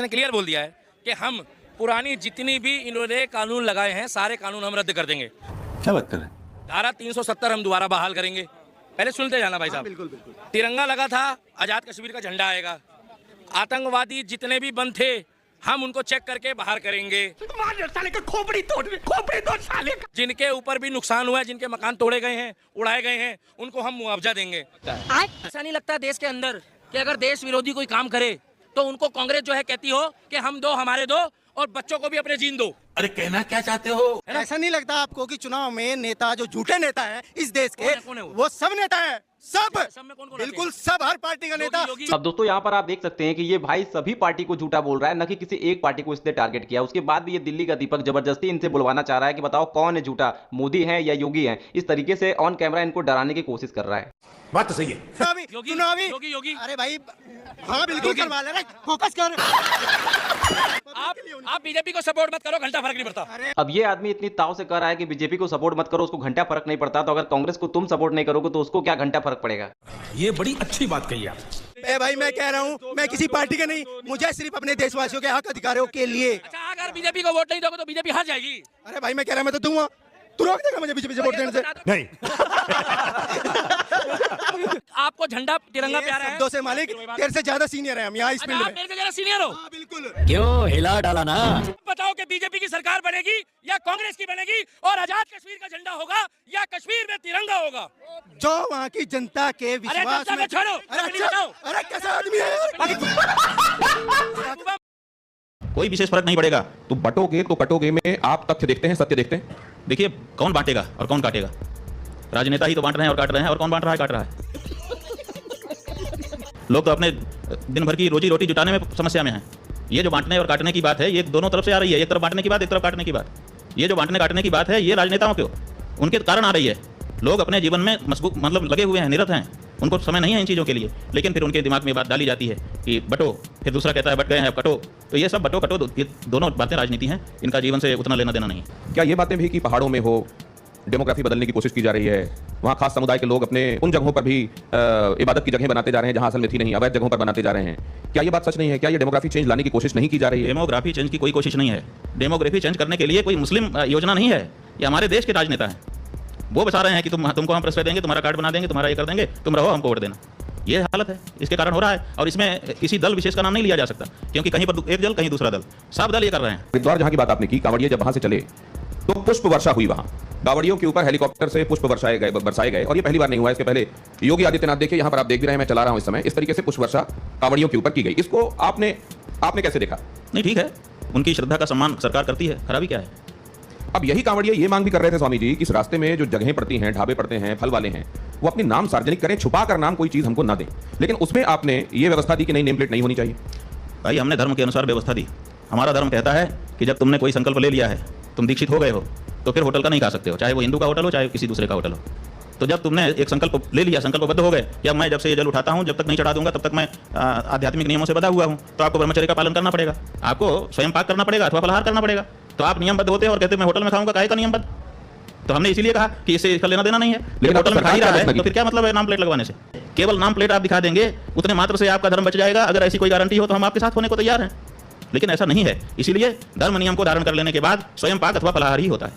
ने क्लियर बोल दिया है कि हम पुरानी जितनी भी इन्होंने कानून लगाए हैं सारे कानून हम रद्द कर देंगे। क्या बात कर रहे हैं? धारा 370 हम दोबारा बहाल करेंगे। पहले सुनते जाना भाई साहब। बिल्कुल। तिरंगा लगा था, आजाद कश्मीर का झंडा आएगा। आतंकवादी जितने भी बंद थे हम उनको चेक करके बाहर करेंगे। साले का खोपड़ी तोड़ साले का। जिनके ऊपर भी नुकसान हुआ है, जिनके मकान तोड़े गए हैं, उड़ाए गए हैं, उनको हम मुआवजा देंगे। ऐसा नहीं लगता देश के अंदर कि अगर देश विरोधी कोई काम करे तो उनको कांग्रेस जो है कहती हो कि हम दो हमारे दो और बच्चों को भी अपने जीन दो। अरे कहना क्या चाहते हो? ऐसा नहीं लगता आपको कि चुनाव में नेता जो झूठे नेता है इस देश के कौन है वो सब नेता है? सब में कौन बिल्कुल सब, हर पार्टी का नेता। अब दोस्तों यहाँ पर आप देख सकते हैं कि ये भाई सभी पार्टी को झूठा बोल रहा है, न कि किसी एक पार्टी को इसने टारगेट किया। उसके बाद भी ये दिल्ली का दीपक जबरदस्ती इनसे बुलवाना चाह रहा है कि बताओ कौन है झूठा, मोदी है या योगी है। इस तरीके से ऑन कैमरा इनको डराने की कोशिश कर रहा है। बात तो सही है। चुनावी योगी अरे भाई हाँ बिल्कुल करवा ले, फोकस कर। आप बीजेपी को सपोर्ट मत करो, घंटा फर्क नहीं पड़ता। अब ये आदमी इतनी ताव से कह रहा है कि बीजेपी को सपोर्ट मत करो, उसको घंटा फर्क नहीं पड़ता, तो अगर कांग्रेस को तुम सपोर्ट नहीं करोगे तो उसको क्या घंटा फर्क पड़ेगा? ये बड़ी अच्छी बात कही आप। भाई मैं कह रहा हूँ मैं किसी पार्टी का नहीं, मुझे सिर्फ अपने देशवासियों के हक अधिकारों के लिए। अच्छा अगर बीजेपी को वोट नहीं दोगे तो बीजेपी हार जाएगी। अरे भाई मैं कह रहा मैं तो दूंगा, तू रोक देगा मुझे बीजेपी से वोट देने से? नहीं। आपको झंडा तिरंगा प्यारा है। शब्दों से मालिक तेरे से ज्यादा सीनियर है हम यहाँ इस फील्ड आप में। मेरे से ज्यादा सीनियर हो। हाँ बिल्कुल। क्यों हिला डाला ना? बताओ कि बीजेपी की सरकार बनेगी या कांग्रेस की बनेगी और आजाद कश्मीर का झंडा होगा या कश्मीर में तिरंगा होगा? जो वहाँ की जनता के विश्वास जनता में। को छोड़ो, अरे अपनी अच्छा, बताओ। अरे कैसा आदमी है? कोई विशेष फर्क नहीं पड़ेगा। तो बटोगे तो कटोगे में आप तथ्य देखते हैं, सत्य देखते हैं। देखिए कौन बांटेगा और कौन काटेगा। राजनेता ही तो बांट रहे हैं और काट रहे हैं, और कौन बांट रहा है काट रहा है। लोग तो अपने दिन भर की रोजी रोटी जुटाने में समस्या में हैं। ये जो बांटने और काटने की बात है ये दोनों तरफ से आ रही है। एक तरफ बांटने की बात, एक तरफ काटने की बात। ये जो बांटने काटने की बात है ये राजनेताओं के उनके कारण आ रही है। लोग अपने जीवन में मशगूल मतलब लगे हुए हैं, निरत हैं, उनको समय नहीं है इन चीज़ों के लिए, लेकिन फिर उनके दिमाग में बात डाली जाती है कि बटो, फिर दूसरा कहता है बट गए हैं कटो। तो ये सब बटो कटो ये दोनों बातें राजनीति हैं, इनका जीवन से उतना लेना देना नहीं है। क्या ये बातें भी कि पहाड़ों में हो डेमोग्राफी बदलने की कोशिश की जा रही है, वहाँ खास समुदाय के लोग अपने उन जगहों पर भी इबादत की जगह बनाते जा रहे हैं जहाँ असल में थी नहीं, अवैध जगहों पर बनाते जा रहे हैं, क्या ये बात सच नहीं है? क्या ये डेमोग्राफी चेंज लाने की कोशिश नहीं की जा रही है? डेमोग्राफी चेंज की कोई कोशिश नहीं है। डेमोग्राफी चेंज करने के लिए कोई मुस्लिम योजना नहीं है। ये हमारे देश के राजनेता हैं, वो बता रहे हैं कि तुमको हम प्रश्रय देंगे, तुम्हारा कार्ड बना देंगे, तुम्हारा ये कर देंगे, तुम रहो, हमको वोट देना। ये हालत है, इसके कारण हो रहा है। और इसमें किसी दल विशेष का नाम नहीं लिया जा सकता, क्योंकि कहीं पर एक दल कहीं दूसरा दल, सब दल ये कर रहे हैं। हरिद्वार जहाँ की बात आपने की, कांवड़िये जब वहाँ से चले तो पुष्प वर्षा हुई। वहाँ कांवड़ियों के ऊपर हेलीकॉप्टर से पुष्प बरसाए गए। और ये पहली बार नहीं हुआ, इसके पहले योगी आदित्यनाथ देखिए यहाँ पर आप देख भी रहे हैं, मैं चला रहा हूँ इस समय, इस तरीके से पुष्प वर्षा कांवड़ियों के ऊपर की गई। इसको आपने कैसे देखा? नहीं ठीक है, उनकी श्रद्धा का सम्मान सरकार करती है, खराबी क्या है? अब यही कांवड़िये ये मांग भी कर रहे थे स्वामी जी कि इस रास्ते में जो जगहें पड़ती हैं, ढाबे पड़ते हैं, फल वाले हैं, वो अपने नाम सार्वजनिक करें, छुपा कर नाम कोई चीज हमको ना दें। लेकिन उसमें आपने ये व्यवस्था दी कि नहीं, नेम प्लेट नहीं होनी चाहिए। भाई हमने धर्म के अनुसार व्यवस्था दी। हमारा धर्म कहता है कि जब तुमने कोई संकल्प ले लिया है, तुम दीक्षित हो गए हो, तो फिर होटल का नहीं खा सकते हो, चाहे वो हिंदू का होटल हो चाहे किसी दूसरे का होटल हो। तो जब तुमने एक संकल्प ले लिया, संकल्पबद्ध हो गए कि अब मैं जब से ये जल उठाता हूं, जब तक नहीं चढ़ा दूंगा तब तक मैं आध्यात्मिक नियमों से बंधा हुआ हूं, तो आपको ब्रह्मचर्य का पालन करना पड़ेगा, आपको स्वयं पाक करना पड़ेगा अथवा फलाहार करना पड़ेगा। तो आप नियमबद्ध होते हैं और कहते हैं मैं होटल में खाऊंगा, काहे का नियमबद्ध? तो हमने इसीलिए कहा कि इससे इसका लेना देना नहीं है। लेकिन होटल में खा ही रहा है तो फिर क्या मतलब है नाम प्लेट लगवाने से? केवल नाम प्लेट आप दिखा देंगे, उतने मात्र से आपका धर्म बच जाएगा। अगर ऐसी कोई गारंटी हो तो हम आपके साथ होने को तैयार हैं, लेकिन ऐसा नहीं है। इसीलिए धर्म नियम को धारण कर लेने के बाद स्वयं पाक अथवा फलाहार ही होता है।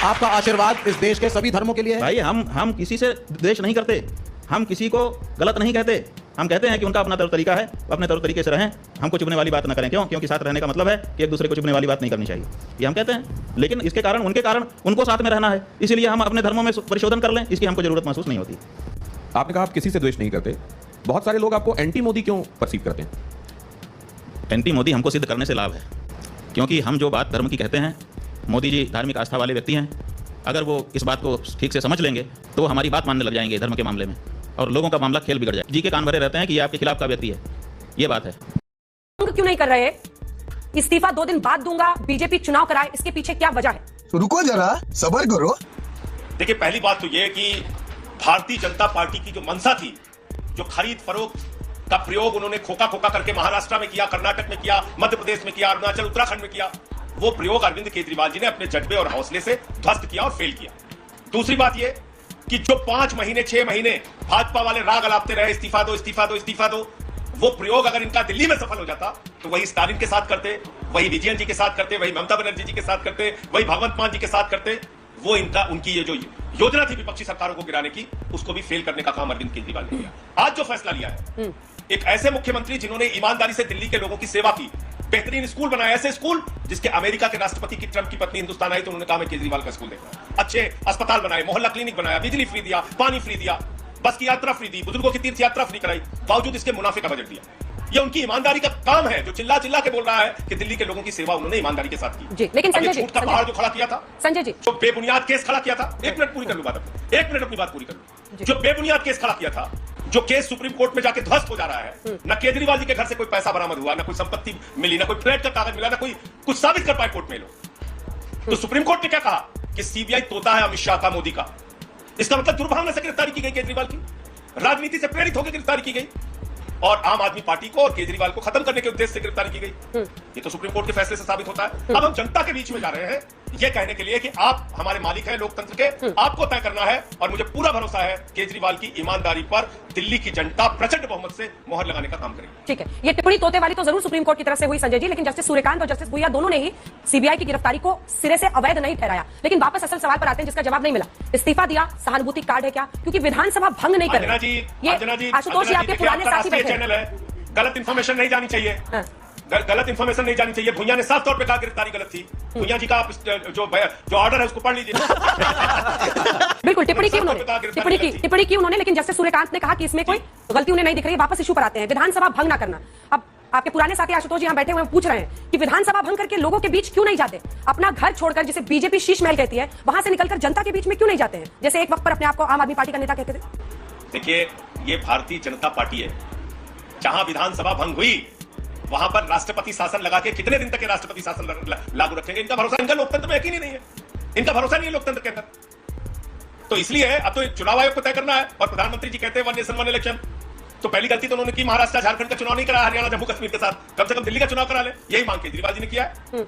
आपका आशीर्वाद इस देश के सभी धर्मों के लिए है। भाई हम किसी से द्वेष नहीं करते, हम किसी को गलत नहीं कहते। हम कहते हैं कि उनका अपना तौर तरीका है, अपने तौर तरीके से रहें, हमको चुभने वाली बात न करें। क्यों? क्योंकि साथ रहने का मतलब है कि एक दूसरे को चुभने वाली बात नहीं करनी चाहिए, ये हम कहते हैं। लेकिन इसके कारण उनके कारण उनको साथ में रहना है, इसीलिए हम अपने धर्मों में परिशोधन कर लें, इसकी हमको जरूरत महसूस नहीं होती। आपने कहा आप किसी से द्वेष नहीं करते, बहुत सारे लोग आपको एंटी मोदी क्यों परसीव करते हैं? एंटी मोदी हमको सिद्ध करने से लाभ है, क्योंकि हम जो बात धर्म की कहते हैं, मोदी जी धार्मिक आस्था वाले व्यक्ति हैं। अगर वो इस बात को ठीक से समझ लेंगे तो हमारी बात मानने लग जाएंगे धर्म के मामले में, और लोगों का मामला खेल बिगड़ जाए। जी के कान भरे रहते हैं कि ये आपके खिलाफ का व्यक्ति है, ये बात है। क्यों नहीं कर रहे? इस्तीफा 2 दिन बाद दूंगा, बीजेपी चुनाव कराए, इसके पीछे क्या वजह है? रुको जरा, सब्र करो। देखिए पहली बात तो यह कि भारतीय जनता पार्टी की जो मंशा थी, जो खरीद फरोख्त का प्रयोग उन्होंने खोखा करके महाराष्ट्र में किया, कर्नाटक में किया, मध्य प्रदेश में किया, अरुणाचल उत्तराखंड में किया, वो प्रयोग अरविंद केजरीवाल जी ने अपने जज्बे और हौसले से ध्वस्त किया और फेल किया। दूसरी बात यह कि जो 5 महीने 6 महीने भाजपा वाले राग अलापते रहे, इस्तीफा दो, वो प्रयोग अगर इनका दिल्ली में सफल हो जाता तो वही स्टालिन के साथ करते, वही विजयन जी के साथ करते, वही ममता बनर्जी जी के साथ करते, वही भगवंत मान जी के साथ करते। वो उनकी ये जो योजना थी विपक्षी सरकारों को गिराने की, उसको भी फेल करने का काम अरविंद केजरीवाल ने किया। आज जो फैसला लिया है, एक ऐसे मुख्यमंत्री जिन्होंने ईमानदारी से दिल्ली के लोगों की सेवा की, बेहतरीन स्कूल बनाया, ऐसे स्कूल जिसके अमेरिका के राष्ट्रपति की ट्रंप की पत्नी हिंदुस्तान आई तो उन्होंने कहा मैं केजरीवाल का स्कूल देखना। अच्छे अस्पताल बनाए, मोहल्ला क्लिनिक बनाया, बिजली फ्री दिया, पानी फ्री दिया, बस की यात्रा फ्री दी, बुजुर्गों की तीर्थ यात्रा फ्री कराई, बावजूद इसके मुनाफे का बजट दिया। ये उनकी ईमानदारी का काम है, जो चिल्ला चिल्ला के बोल रहा है कि दिल्ली के लोगों की सेवा उन्होंने ईमानदारी के साथ की। जी, लेकिन संजय जी, झूठ का पहाड़ जो खड़ा किया था, संजय जी, जो बेबुनियाद केस खड़ा किया था, एक मिनट पूरी कर लूं बात, एक मिनट अपनी बात पूरी कर लूं। जो बेबुनियाद केस खड़ा किया था, जो केस सुप्रीम कोर्ट में जाके ध्वस्त हो जा रहा है, न केजरीवाल जी के घर से कोई पैसा बरामद हुआ, न कोई संपत्ति मिली, न कोई फ्लैट का कागज मिला, न कोई कुछ साबित कर पाए कोर्ट में लोग। तो सुप्रीम कोर्ट ने क्या कहा कि सीबीआई तोता है अमित शाह का, मोदी का। इसका मतलब दुर्भावना से गिरफ्तारी की गई केजरीवाल की, राजनीति से प्रेरित होकर गिरफ्तारी की गई और आम आदमी पार्टी को और केजरीवाल को खत्म करने के उद्देश्य से गिरफ्तारी की गई। ये तो सुप्रीम कोर्ट के फैसले से साबित होता है। अब हम जनता के बीच में जा रहे हैं ये कहने के लिए कि आप हमारे मालिक हैं लोकतंत्र के, आपको तय करना है और मुझे पूरा भरोसा है केजरीवाल की ईमानदारी पर दिल्ली की जनता प्रचंड बहुमत से मोहर लगाने का काम करेगी। ठीक है, ये टिप्पणी तोते वाली तो जरूर सुप्रीम कोर्ट की तरफ से हुई संजय जी, लेकिन जस्टिस सूर्यकांत और जस्टिस भुइया दोनों ने ही सीबीआई की गिरफ्तारी को सिरे से अवैध नहीं ठहराया। लेकिन वापस असल सवाल पर आते हैं जिसका जवाब नहीं मिला। इस्तीफा दिया, सहानुभूति कार्ड है क्या? क्योंकि विधानसभा भंग नहीं कर रही। ये आशुतोष जी आपके पुराने साथी बैठे हैं। गलत इंफॉर्मेशन नहीं जानी चाहिए, गलत इंफॉर्मेशन नहीं जानी चाहिए। भुइया ने साफ तौर पे कहा गिरफ्तारी गलत थी। भुइया जी का आप जो ऑर्डर है उसको पढ़ लीजिए। बिल्कुल टिप्पणी की उन्होंने, लेकिन जस्टिस सूर्यकांत ने कहा कि इसमें कोई गलती उन्हें नहीं दिख रही। वापस इशू पर आते हैं, विधानसभा भंग ना करना। अब आपके पुराने साथी आशुतोष जी यहाँ बैठे हुए पूछ रहे हैं कि विधानसभा भंग करके लोगों के बीच क्यों नहीं जाते? अपना घर छोड़कर, जिसे बीजेपी शीश महल कहती है, वहां से निकलकर जनता के बीच में क्यों नहीं जाते हैं, जैसे एक वक्त पर अपने आप को आम आदमी पार्टी का नेता कहते थे? देखिए, ये भारतीय जनता पार्टी है। जहां विधानसभा भंग हुई वहां पर राष्ट्रपति शासन लगा के कितने दिन तक राष्ट्रपति शासन लागू रखेंगे? इनका भरोसा, इनका लोकतंत्र में यकीन ही नहीं है, इनका भरोसा नहीं है लोकतंत्र के अंदर। तो इसलिए अब तो चुनाव आयोग को तय करना है और प्रधानमंत्री जी कहते हैं वन नेशन वन इलेक्शन। तो पहली गलती तो उन्होंने की, महाराष्ट्र झारखंड का चुनाव नहीं करा, हरियाणा जम्मू कश्मीर के साथ, कम से कम दिल्ली का चुनाव करा ले। यही मांग केजरीवाल जी ने किया है।